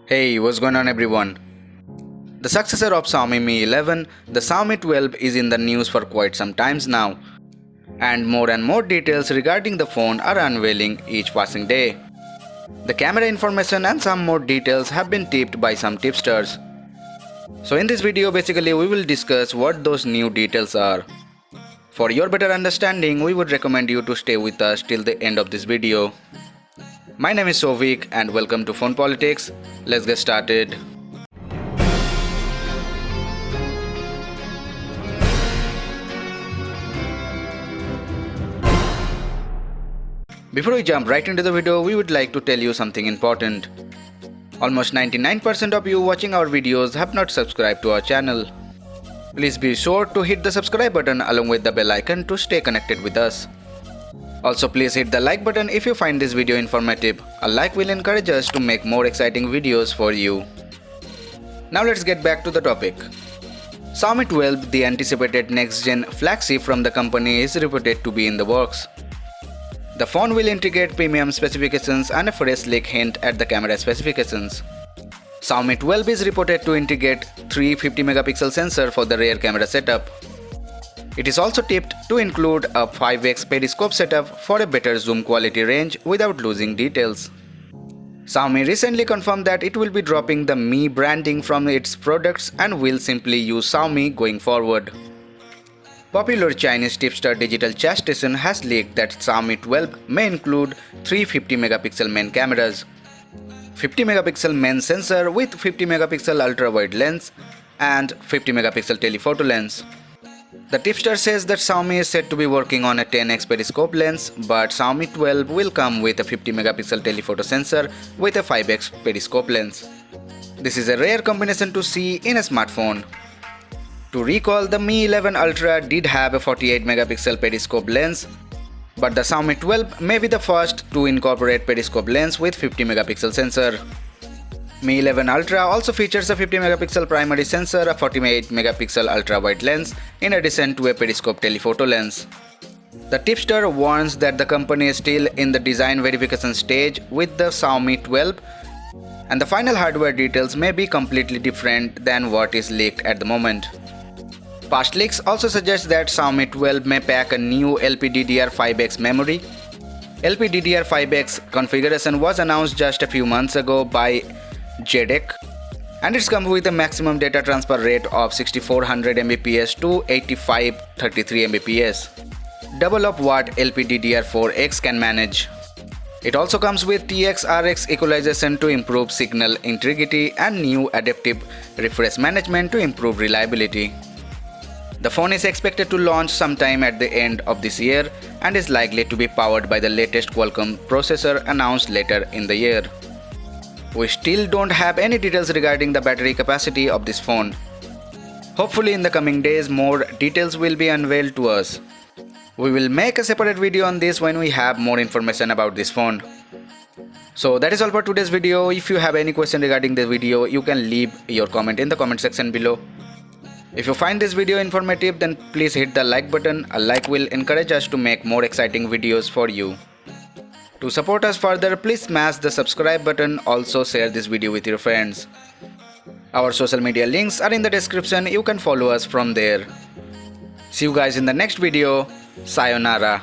Hey, what's going on everyone? The successor of Xiaomi Mi 11, the Xiaomi 12 is in the news for quite some times now, and more details regarding the phone are unveiling each passing day. The camera information and some more details have been tipped by some tipsters. So in this video basically we will discuss what those new details are. For your better understanding, we would recommend you to stay with us till the end of this video. My name is Souvik and welcome to Phone Politics. Let's get started. Before we jump right into the video, we would like to tell you something important. Almost 99% of you watching our videos have not subscribed to our channel. Please be sure to hit the subscribe button along with the bell icon to stay connected with us. Also, please hit the like button if you find this video informative. A like will encourage us to make more exciting videos for you. Now let's get back to the topic. Xiaomi 12, the anticipated next-gen flagship from the company, is reported to be in the works. The phone will integrate premium specifications and a fresh sleek hint at the camera specifications. Xiaomi 12 is reported to integrate 350 megapixel sensor for the rear camera setup. It is also tipped to include a 5x periscope setup for a better zoom quality range without losing details. Xiaomi recently confirmed that it will be dropping the Mi branding from its products and will simply use Xiaomi going forward. Popular Chinese tipster Digital Chat Station has leaked that Xiaomi 12 may include 350 megapixel main cameras, 50 megapixel main sensor with 50 megapixel ultra-wide lens and 50 megapixel telephoto lens. The tipster says that Xiaomi is said to be working on a 10x periscope lens, but Xiaomi 12 will come with a 50 megapixel telephoto sensor with a 5x periscope lens. This is a rare combination to see in a smartphone. To recall, the Mi 11 Ultra did have a 48 megapixel periscope lens, but the Xiaomi 12 may be the first to incorporate periscope lens with 50 megapixel sensor. Mi 11 Ultra also features a 50 megapixel primary sensor, a 48 megapixel ultra-wide lens, in addition to a periscope telephoto lens. The tipster warns that the company is still in the design verification stage with the Xiaomi 12, and the final hardware details may be completely different than what is leaked at the moment. Past leaks also suggest that Xiaomi 12 may pack a new LPDDR5X memory. LPDDR5X configuration was announced just a few months ago by JEDEC, and it's come with a maximum data transfer rate of 6400 Mbps to 8533 Mbps, double of what LPDDR4X can manage. It also comes with TX-RX equalization to improve signal integrity and new adaptive refresh management to improve reliability. The phone is expected to launch sometime at the end of this year and is likely to be powered by the latest Qualcomm processor announced later in the year. We still don't have any details regarding the battery capacity of this phone. Hopefully in the coming days more details will be unveiled to us. We will make a separate video on this when we have more information about this phone. So that is all for today's video. If you have any question regarding this video, you can leave your comment in the comment section below. If you find this video informative, then please hit the like button. A like will encourage us to make more exciting videos for you. To support us further, please smash the subscribe button. Also share this video with your friends. Our social media links are in the description. You can follow us from there. See you guys in the next video. Sayonara.